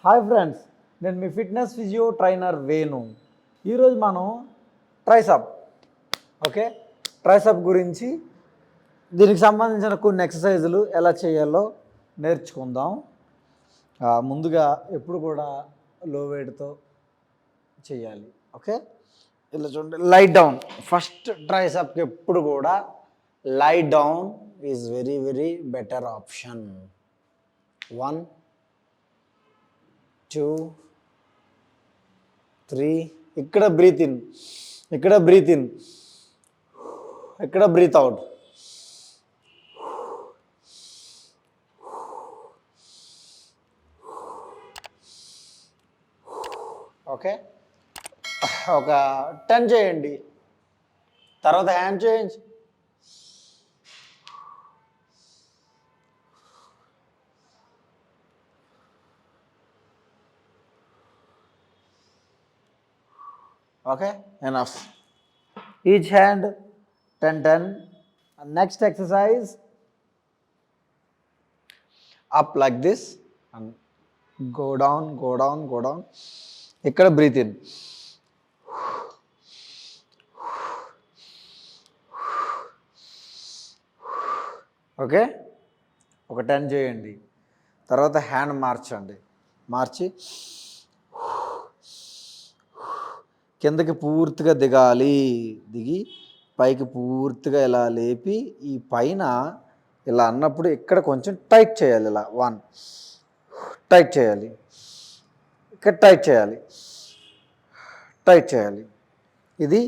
Hi friends, నేను మీ fitness physio trainer Venu. ఈరోజు మనం ట్రైసప్ ట్రైసప్ గురించి దీనికి సంబంధించిన కొన్ని ఎక్సర్సైజులు ఎలా చేయాలో నేర్చుకుందాం. ముందుగా ఎప్పుడు కూడా లో వెయిట్తో చేయాలి. ఇలా చూడండి, లై డౌన్. ఫస్ట్ ట్రైసప్కి ఎప్పుడు కూడా lie down is very very better option. 1 2 3. ఇక్కడ బ్రీత్ ఇన్, ఇక్కడ బ్రీత్ ఇన్, ఇక్కడ బ్రీత్ అవుట్. ఒక 10 చేయండి, తర్వాత hand change. Enough. Each hand 10. And next exercise, up like this and go down. Ikkada breathe in. ఒక 10 చేయండి, తర్వాత హ్యాండ్ మార్చి కిందకి పూర్తిగా దిగి పైకి పూర్తిగా ఇలా లేపి ఈ పైన ఇలా అన్నప్పుడు ఇక్కడ కొంచెం టైట్ చేయాలి. ఇలా 1 టైట్ చేయాలి, ఇక్కడ టైట్ చేయాలి. ఇది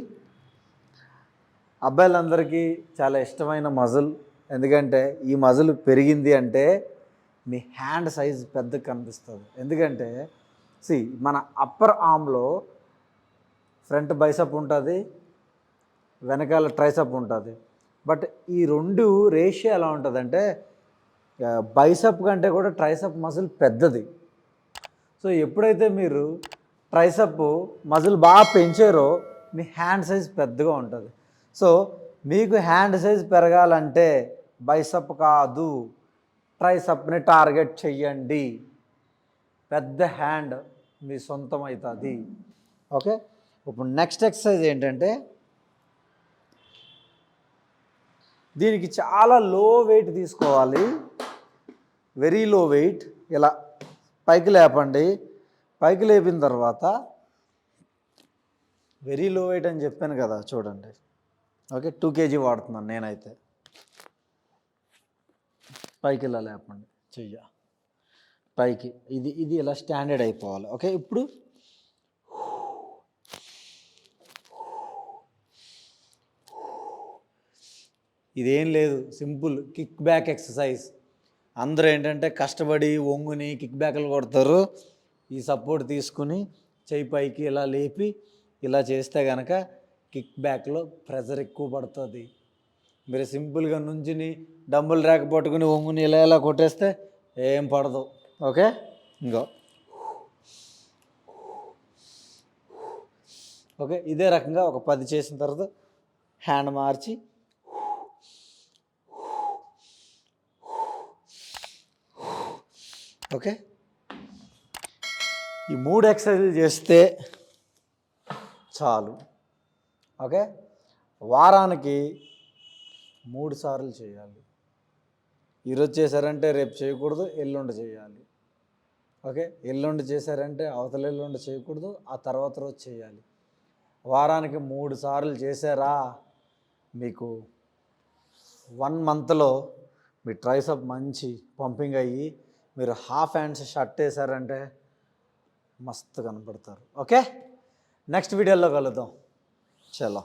అబ్బాయిలందరికీ చాలా ఇష్టమైన మజిల్. ఎందుకంటే ఈ మజిల్ పెరిగింది అంటే మీ హ్యాండ్ సైజ్ పెద్దగా కనిపిస్తుంది. ఎందుకంటే మన అప్పర్ ఆర్మ్లో ఫ్రంట్ బైసప్ ఉంటుంది, వెనకాల ట్రైసప్ ఉంటుంది. బట్ ఈ రెండు రేషియో ఎలా ఉంటుందంటే బైసప్ కంటే కూడా ట్రైసప్ మజిల్ పెద్దది. సో ఎప్పుడైతే మీరు ట్రైసప్ మజిల్ బాగా పెంచారో మీ హ్యాండ్ సైజ్ పెద్దగా ఉంటుంది. సో మీకు హ్యాండ్ సైజ్ పెరగాలంటే బైసప్ కాదు, ట్రైసప్ని టార్గెట్ చెయ్యండి. పెద్ద హ్యాండ్ మీ సొంతం అవుతుంది. ఇప్పుడు నెక్స్ట్ ఎక్సర్సైజ్ ఏంటంటే దీనికి చాలా లో వెయిట్ తీసుకోవాలి, వెరీ లో వెయిట్. ఇలా పైకి లేపండి. పైకి లేపిన తర్వాత వెరీ లో వెయిట్ అని చెప్పాను కదా, చూడండి. 2 kg వాడుతున్నాను నేనైతే. పైకి ఇలా లేపండి, చెయ్య పైకి. ఇది ఇలా స్టాండర్డ్ అయిపోవాలి. ఇప్పుడు ఇదేం లేదు, సింపుల్ కిక్ బ్యాక్ ఎక్సర్సైజ్. అందరూ ఏంటంటే కష్టపడి వంగుని కిక్ బ్యాక్లు కొడతారు. ఈ సపోర్ట్ తీసుకుని చెయ్యి పైకి ఇలా లేపి ఇలా చేస్తే కనుక కిక్ బ్యాక్లో ప్రెజర్ ఎక్కువ పడుతుంది. మీరు సింపుల్గా నుంచుని డంబుల్ ర్యాక్ పట్టుకుని వంగుని ఇలా కొట్టేస్తే ఏం పడదు. ఇంకో ఇదే రకంగా ఒక 10 చేసిన తర్వాత హ్యాండ్ మార్చి ఈ 3 ఎక్సర్సైజులు చేస్తే చాలు. వారానికి 3 సార్లు చేయాలి. ఈరోజు చేశారంటే రేపు చేయకూడదు, ఎల్లుండి చేయాలి. ఎల్లుండి చేశారంటే అవతల ఎల్లుండి చేయకూడదు, ఆ తర్వాత రోజు చేయాలి. వారానికి 3 సార్లు చేశారా, మీకు 1 మంత్లో మీ ట్రైసప్ మంచి పంపింగ్ అయ్యి మీరు హాఫ్ హ్యాండ్స్ షర్ట్ వేసారంటే మస్తు కనపడతారు. నెక్స్ట్ వీడియోలో కలుద్దాం. చలో.